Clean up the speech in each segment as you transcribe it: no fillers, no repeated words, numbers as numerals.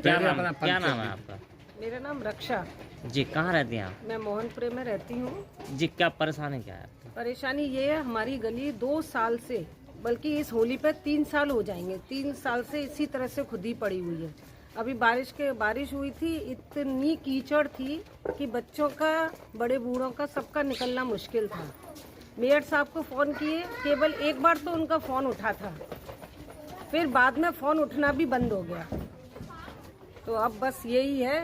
क्या नाम है आपका? मेरा नाम रक्षा। जी, कहाँ रहती हैं आप? मैं मोहनपुरे में रहती हूँ। जी, क्या परेशानी क्या है आपकी? परेशानी ये है, हमारी गली 2 साल से, बल्कि इस होली पे 3 साल हो जाएंगे, 3 साल से इसी तरह से खुद ही पड़ी हुई है। अभी बारिश हुई थी, इतनी कीचड़ थी कि बच्चों का, बड़े बूढ़ों का, सबका निकलना मुश्किल था। मेयर साहब को फोन किए, केवल एक बार तो उनका फोन उठा था, फिर बाद में फोन उठना भी बंद हो गया। तो अब बस यही है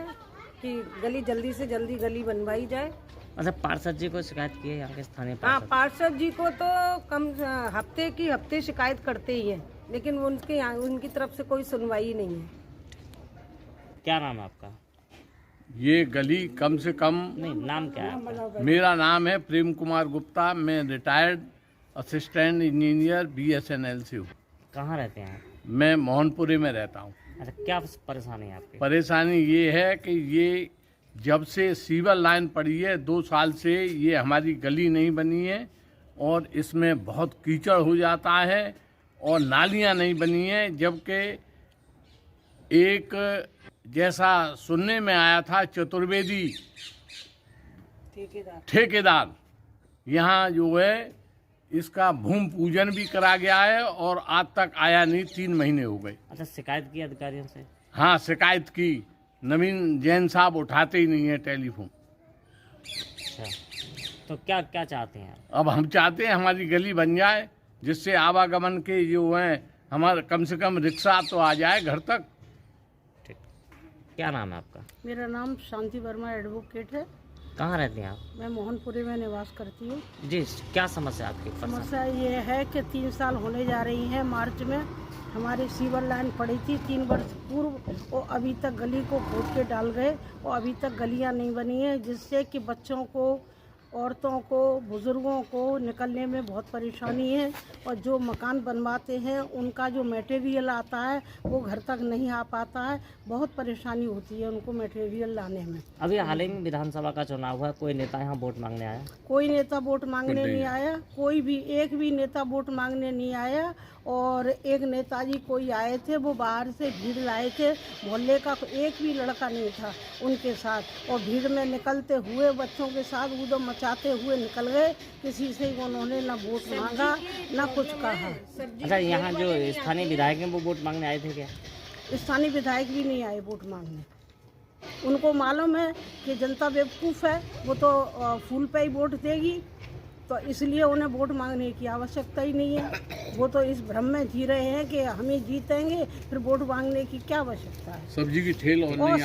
कि गली जल्दी से जल्दी गली बनवाई जाए। अच्छा, पार्षद जी को शिकायत की है यहाँ के स्थानीय हाँ, पार्षद? पार्षद जी को तो हफ्ते शिकायत करते ही हैं, लेकिन उनकी तरफ से कोई सुनवाई नहीं है। क्या नाम है आपका? ये गली कम से कम, नहीं, नाम क्या है आपका? मेरा नाम है प्रेम कुमार गुप्ता। मैं रिटायर्ड असिस्टेंट इंजीनियर BSNL से हूँ। कहाँ रहते हैं आप? मैं मोहनपुरे में रहता हूँ। अच्छा, क्या परेशानी है आपकी? परेशानी ये है कि ये जब से सीवर लाइन पड़ी है 2 साल से ये हमारी गली नहीं बनी है और इसमें बहुत कीचड़ हो जाता है और नालियाँ नहीं बनी हैं। जबकि एक जैसा सुनने में आया था, चतुर्वेदी ठेकेदार यहाँ जो है इसका भूमि पूजन भी करा गया है और आज तक आया नहीं, 3 महीने हो गए। अच्छा, शिकायत की अधिकारियों से? हाँ, शिकायत की। नवीन जैन साहब उठाते ही नहीं है टेलीफोन। अच्छा, तो क्या क्या चाहते हैं आप? अब हम चाहते हैं हमारी गली बन जाए, जिससे आवागमन के जो हैं हमारा कम से कम रिक्शा तो आ जाए घर तक। ठीक, क्या नाम है आपका? मेरा नाम शांति वर्मा एडवोकेट है। कहाँ रहती हैं आप? मैं मोहनपुरे में निवास करती हूँ। जी, क्या समस्या आपकी? समस्या ये है कि 3 साल होने जा रही है। मार्च में हमारी सीवर लाइन पड़ी थी 3 वर्ष पूर्व, और अभी तक गली को खोद के डाल गए और अभी तक गलियां नहीं बनी है, जिससे कि बच्चों को, औरतों को, बुजुर्गों को निकलने में बहुत परेशानी है। और जो मकान बनवाते हैं उनका जो मटेरियल आता है वो घर तक नहीं आ पाता है। बहुत परेशानी होती है उनको मटेरियल लाने में। अभी हाल ही में विधानसभा का चुनाव हुआ, कोई नेता यहाँ वोट मांगने आया? कोई नेता वोट मांगने नहीं आया, एक भी नेता वोट मांगने नहीं आया। और एक नेताजी कोई आए थे, वो बाहर से भीड़ लाए थे, मोहल्ले का एक भी लड़का नहीं था उनके साथ, और भीड़ में निकलते हुए बच्चों के साथ ऊधम मचाते हुए निकल गए। किसी से उन्होंने ना वोट मांगा ना कुछ कहा। अच्छा, यहाँ जो स्थानीय विधायक हैं वो वोट मांगने आए थे क्या? स्थानीय विधायक भी नहीं आए वोट मांगने। उनको मालूम है कि जनता बेवकूफ़ है, वो तो फूल पे ही वोट देगी, तो इसलिए उन्हें वोट मांगने की आवश्यकता ही नहीं है। वो तो इस भ्रम में जी रहे हैं कि हम ही जीतेंगे, फिर वोट मांगने की क्या आवश्यकता है। सब्जी की ठेल और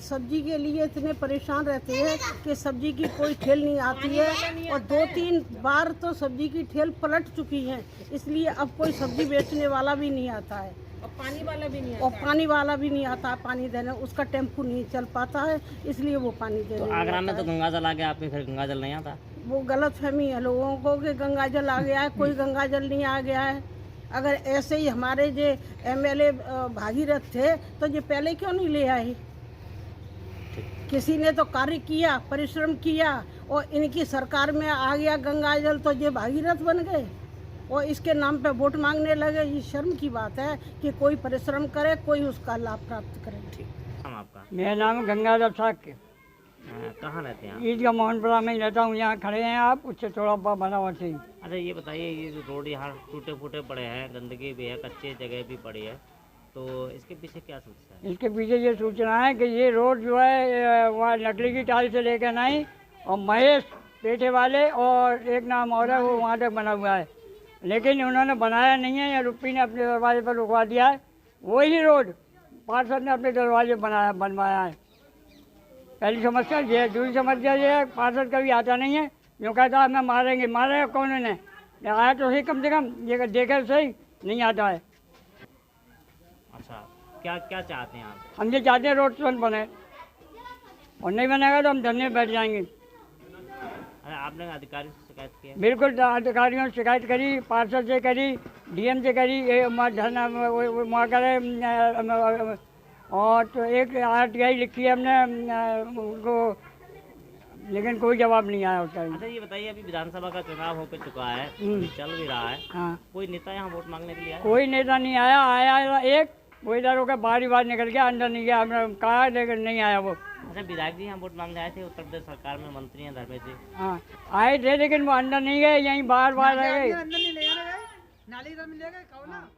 सब्जी के लिए इतने परेशान रहते हैं कि सब्जी की कोई ठेल नहीं आती है, और 2-3 बार तो सब्जी की ठेल पलट चुकी है। इसलिए अब कोई सब्जी बेचने वाला भी नहीं आता है, और पानी वाला भी नहीं आता। पानी देने उसका टेम्पू नहीं चल पाता है, इसलिए वो पानी देने। तो आगरा में तो गंगा जल आ गया, आपके फिर गंगा जल नहीं आता? वो गलत फहमी है लोगों को कि गंगा जल आ गया है। कोई गंगा जल नहीं आ गया है। अगर ऐसे ही हमारे जो MLA भागीरथ थे तो ये पहले क्यों नहीं ले आए? किसी ने तो कार्य किया, परिश्रम किया, और इनकी सरकार में आ गया गंगा जल, तो ये भागीरथ बन गए और इसके नाम पे वोट मांगने लगे। ये शर्म की बात है कि कोई परिश्रम करे, कोई उसका लाभ प्राप्त करे। ठीक, नाम आपका? मेरा नाम गंगाधर साक्य। कहाँ रहते हैं आप? ईदगाह मोहनपुरा में ही रहता हूँ। यहाँ खड़े हैं आप, उससे थोड़ा बनावट से। अच्छा, ये बताइए, ये जो रोड यहाँ टूटे फूटे पड़े हैं, गंदगी भी है, कच्चे जगह भी पड़ी है, तो इसके पीछे क्या सोचता है? इसके पीछे ये सूचना है कि ये रोड जो है वहाँ लकड़ी की टाइल से लेकर नहीं, और महेश पेठे वाले और एक नाम और है, वो वहाँ तक बना हुआ है, लेकिन उन्होंने बनाया नहीं है। या रुपी ने अपने दरवाजे पर रुकवा दिया है। वही रोड पार्षद ने अपने दरवाजे बनवाया है। पहली समस्या ये है। दूसरी समस्या ये है, पार्षद कभी आता नहीं है, जो कहता है मैं मारेगा कौन ने आया तो सही, कम से कम ये देकर सही नहीं आता है। अच्छा, क्या क्या चाहते हैं आप? हम ये चाहते हैं रोड तुरंत बने, और नहीं बनेगा तो हम धरने में बैठ जाएंगे। अरे, आपने अधिकारी से शिकायत की है? बिल्कुल, अधिकारियों से शिकायत करी, पार्षद से करी, DM से करी, धरना वहाँ करे, और तो एक RTI लिखी है हमने उनको, लेकिन कोई जवाब नहीं आया उसका। अच्छा, ये बताइए, अभी विधानसभा का चुनाव होकर चुका है, अभी चल भी रहा है, हाँ, कोई नेता यहाँ वोट मांगने के लिए आया? कोई नेता नहीं आया एक वो इधर होकर बाहर ही बाहर निकल गया, अंदर नहीं गया। हमने कहा लेकिन नहीं आया वो। अच्छा, विधायक जी यहाँ वोट मांगने आए थे, उत्तर प्रदेश सरकार में मंत्री हैं धर्मेश जी। हाँ आए थे लेकिन वो अंदर नहीं गए, यहीं बाहर बाहर रह गए। अंदर नहीं ले गए, नाली इधर में ले गए, कहो ना।